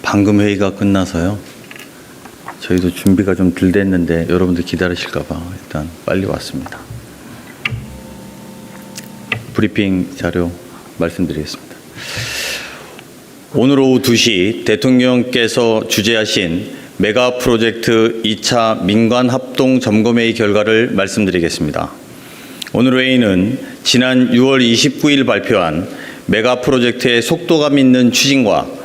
방금 회의가 끝나서요. 저희도 준비가 좀 덜 됐는데 여러분들 기다리실까봐 일단 빨리 왔습니다. 브리핑 자료 말씀드리겠습니다. 오늘 오후 2시 대통령께서 주재하신 메가 프로젝트 2차 민관 합동 점검회의 결과를 말씀드리겠습니다. 오늘 회의는 지난 6월 29일 발표한 메가 프로젝트의 속도감 있는 추진과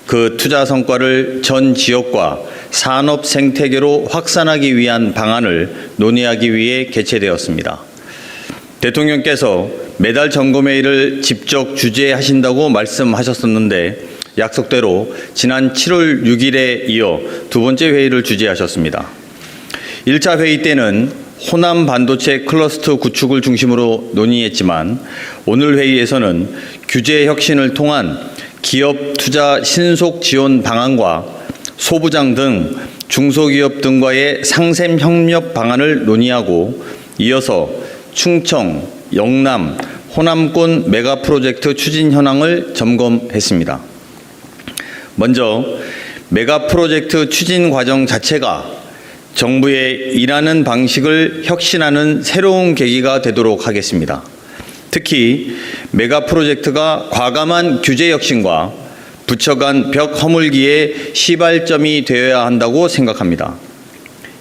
그 투자 성과를 전 지역과 산업 생태계로 확산하기 위한 방안을 논의하기 위해 개최되었습니다. 대통령께서 매달 점검회의를 직접 주재하신다고 말씀하셨었는데 약속대로 지난 7월 6일에 이어 두 번째 회의를 주재하셨습니다. 1차 회의 때는 호남 반도체 클러스터 구축을 중심으로 논의했지만 오늘 회의에서는 규제 혁신을 통한 기업 투자 신속 지원 방안과 소부장 등 중소기업 등과의 상생 협력 방안을 논의하고 이어서 충청, 영남, 호남권 메가 프로젝트 추진 현황을 점검했습니다. 먼저 메가 프로젝트 추진 과정 자체가 정부의 일하는 방식을 혁신하는 새로운 계기가 되도록 하겠습니다. 특히 메가 프로젝트가 과감한 규제 혁신과 부처 간 벽 허물기의 시발점이 되어야 한다고 생각합니다.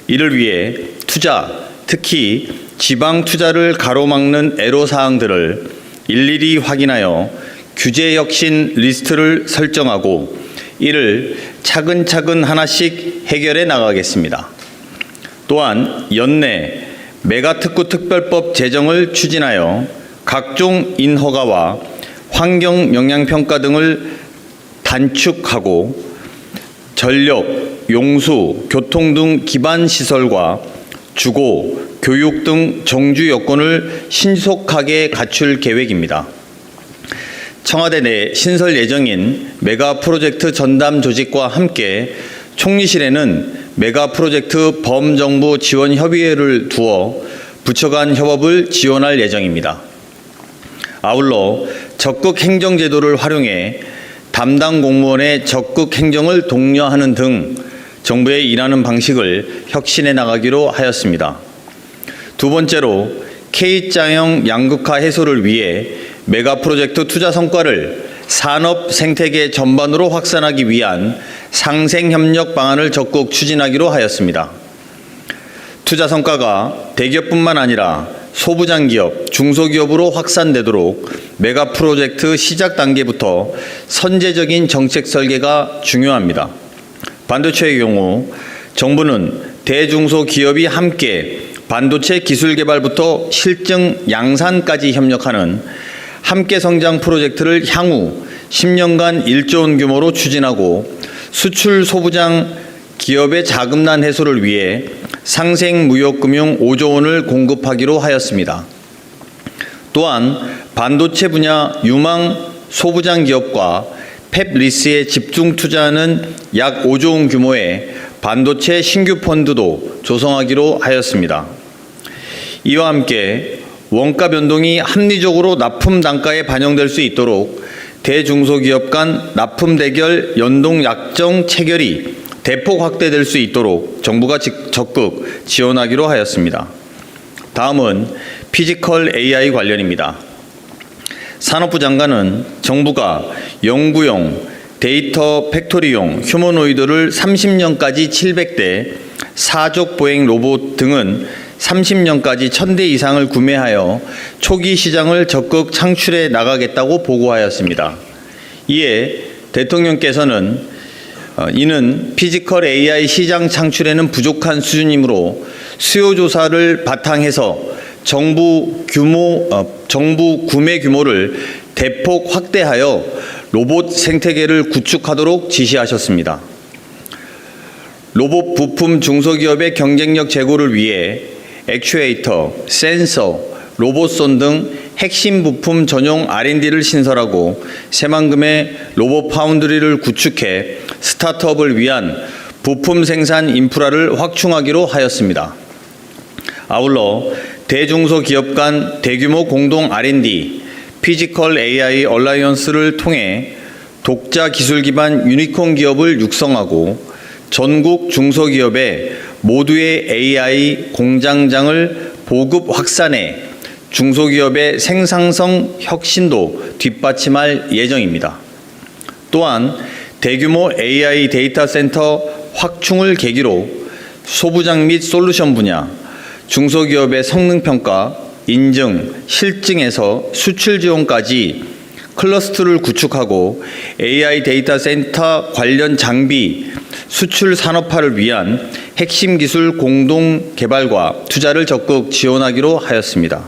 이를 위해 투자, 특히 지방 투자를 가로막는 애로사항들을 일일이 확인하여 규제 혁신 리스트를 설정하고 이를 차근차근 하나씩 해결해 나가겠습니다. 또한 연내 메가특구 특별법 제정을 추진하여 각종 인허가와 환경영향평가 등을 단축하고 전력, 용수, 교통 등 기반시설과 주거, 교육 등 정주 여건을 신속하게 갖출 계획입니다. 청와대 내 신설 예정인 메가 프로젝트 전담 조직과 함께 총리실에는 메가 프로젝트 범정부 지원 협의회를 두어 부처 간 협업을 지원할 예정입니다. 아울러 적극 행정제도를 활용해 담당 공무원의 적극 행정을 독려하는 등 정부의 일하는 방식을 혁신해 나가기로 하였습니다. 두 번째로 K자형 양극화 해소를 위해 메가 프로젝트 투자 성과를 산업 생태계 전반으로 확산하기 위한 상생협력 방안을 적극 추진하기로 하였습니다. 투자 성과가 대기업뿐만 아니라 소부장 기업, 중소기업으로 확산되도록 메가 프로젝트 시작 단계부터 선제적인 정책 설계가 중요합니다. 반도체의 경우 정부는 대중소기업이 함께 반도체 기술 개발부터 실증 양산까지 협력하는 함께 성장 프로젝트를 향후 10년간 1조 원 규모로 추진하고 수출 소부장 기업의 자금난 해소를 위해 상생무역금융 5조 원을 공급하기로 하였습니다. 또한 반도체 분야 유망 소부장 기업과 팹리스에 집중 투자하는 약 5조 원 규모의 반도체 신규 펀드도 조성하기로 하였습니다. 이와 함께 원가 변동이 합리적으로 납품 단가에 반영될 수 있도록 대중소기업 간 납품 대결 연동 약정 체결이 대폭 확대될 수 있도록 정부가 적극 지원하기로 하였습니다. 다음은 피지컬 AI 관련입니다. 산업부 장관은 정부가 연구용, 데이터 팩토리용 휴머노이드를 30년까지 700대, 사족 보행 로봇 등은 30년까지 1000대 이상을 구매하여 초기 시장을 적극 창출해 나가겠다고 보고하였습니다. 이에 대통령께서는 이는 피지컬 AI 시장 창출에는 부족한 수준이므로 수요 조사를 바탕해서 정부 구매 규모를 대폭 확대하여 로봇 생태계를 구축하도록 지시하셨습니다. 로봇 부품 중소기업의 경쟁력 제고를 위해 액추에이터, 센서, 로봇선 등 핵심 부품 전용 R&D를 신설하고 새만금의 로봇 파운드리를 구축해 스타트업을 위한 부품 생산 인프라를 확충하기로 하였습니다. 아울러 대중소기업 간 대규모 공동 R&D, 피지컬 AI 얼라이언스를 통해 독자 기술 기반 유니콘 기업을 육성하고 전국 중소기업에 모두의 AI 공장장을 보급 확산해 중소기업의 생산성 혁신도 뒷받침할 예정입니다. 또한 대규모 AI 데이터 센터 확충을 계기로 소부장 및 솔루션 분야, 중소기업의 성능평가, 인증, 실증에서 수출 지원까지 클러스터를 구축하고 AI 데이터 센터 관련 장비, 수출 산업화를 위한 핵심 기술 공동 개발과 투자를 적극 지원하기로 하였습니다.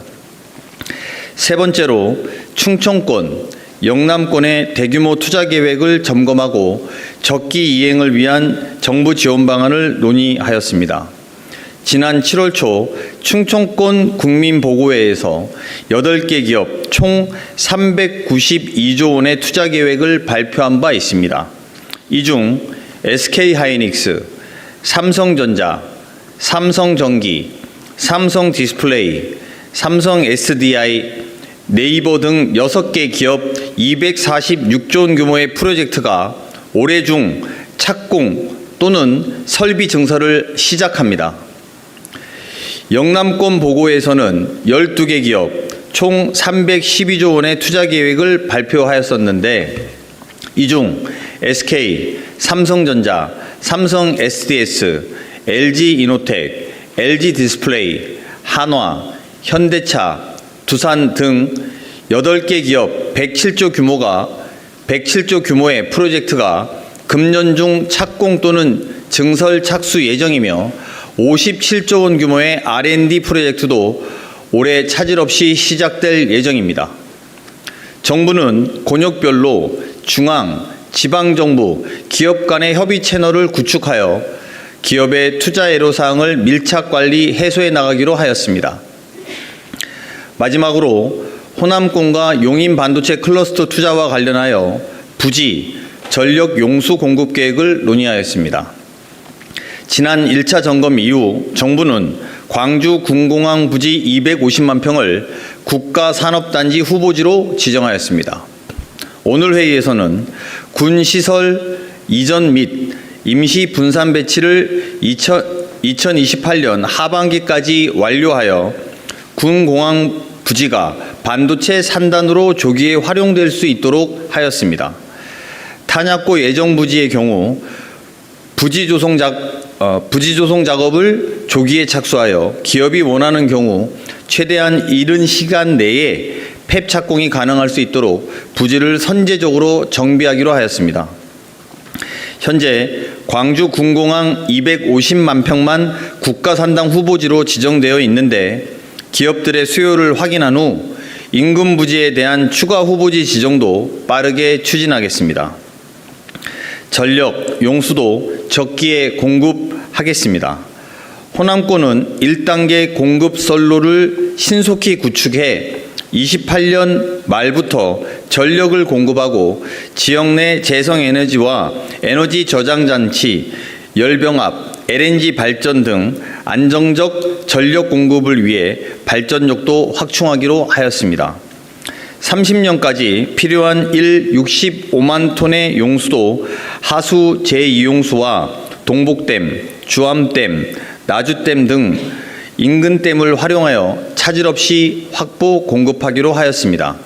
세 번째로 충청권, 영남권의 대규모 투자 계획을 점검하고 적기 이행을 위한 정부 지원 방안을 논의하였습니다. 지난 7월 초 충청권 국민보고회에서 8개 기업 총 392조 원의 투자 계획을 발표한 바 있습니다. 이 중 SK하이닉스, 삼성전자, 삼성전기, 삼성디스플레이, 삼성 SDI, 네이버 등 6개 기업 246조 원 규모의 프로젝트가 올해 중 착공 또는 설비 증설을 시작합니다. 영남권 보고에서는 12개 기업 총 312조 원의 투자 계획을 발표하였었는데 이 중 SK, 삼성전자, 삼성 SDS, LG이노텍, LG디스플레이, 한화, 현대차, 두산 등 8개 기업 107조 규모의 프로젝트가 금년 중 착공 또는 증설 착수 예정이며 57조 원 규모의 R&D 프로젝트도 올해 차질 없이 시작될 예정입니다. 정부는 권역별로 중앙, 지방정부, 기업 간의 협의 채널을 구축하여 기업의 투자 애로사항을 밀착 관리 해소해 나가기로 하였습니다. 마지막으로 호남권과 용인 반도체 클러스터 투자와 관련하여 부지, 전력 용수 공급 계획을 논의하였습니다. 지난 1차 점검 이후 정부는 광주 군공항 부지 250만 평을 국가산업단지 후보지로 지정하였습니다. 오늘 회의에서는 군 시설 이전 및 임시 분산 배치를 2028년 하반기까지 완료하여 군공항 부지가 반도체 산단으로 조기에 활용될 수 있도록 하였습니다. 탄약고 예정 부지의 경우 부지 조성 작업을 조기에 착수하여 기업이 원하는 경우 최대한 이른 시간 내에 폐 착공이 가능할 수 있도록 부지를 선제적으로 정비하기로 하였습니다. 현재 광주 군공항 250만 평만 국가산당 후보지로 지정되어 있는데 기업들의 수요를 확인한 후 인근 부지에 대한 추가 후보지 지정도 빠르게 추진하겠습니다. 전력, 용수도 적기에 공급하겠습니다. 호남권은 1단계 공급 선로를 신속히 구축해 28년 말부터 전력을 공급하고 지역 내 재생에너지와 에너지 저장장치, 열병합, LNG 발전 등 안정적 전력 공급을 위해 발전력도 확충하기로 하였습니다. 30년까지 필요한 65만 톤의 용수도 하수 제2용수와 동복댐, 주암댐, 나주댐 등 인근댐을 활용하여 차질 없이 확보 공급하기로 하였습니다.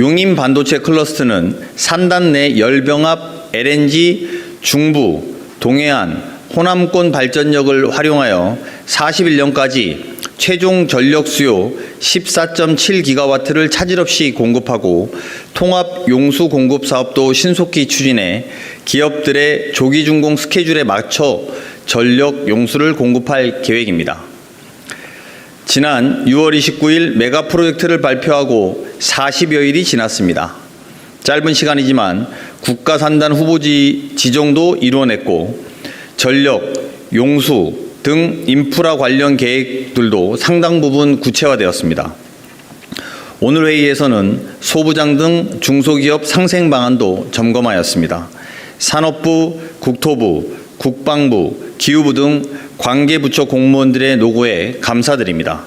용인 반도체 클러스터는 산단 내 열병합 LNG 중부, 동해안, 호남권 발전력을 활용하여 41년까지 최종 전력 수요 14.7기가와트를 차질 없이 공급하고 통합 용수 공급 사업도 신속히 추진해 기업들의 조기 준공 스케줄에 맞춰 전력 용수를 공급할 계획입니다. 지난 6월 29일 메가 프로젝트를 발표하고 40여일이 지났습니다. 짧은 시간이지만 국가산단 후보지 지정도 이루어냈고 전력, 용수 등 인프라 관련 계획들도 상당 부분 구체화되었습니다. 오늘 회의에서는 소부장 등 중소기업 상생 방안도 점검하였습니다. 산업부, 국토부, 국방부, 기후부 등 관계부처 공무원들의 노고에 감사드립니다.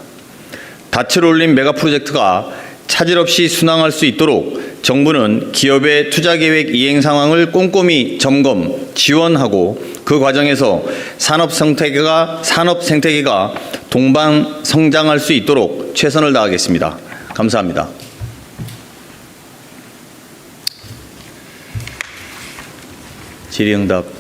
닻을 올린 메가 프로젝트가 차질 없이 순항할 수 있도록 정부는 기업의 투자계획 이행 상황을 꼼꼼히 점검, 지원하고 그 과정에서 산업 생태계가 동반 성장할 수 있도록 최선을 다하겠습니다. 감사합니다. 질의응답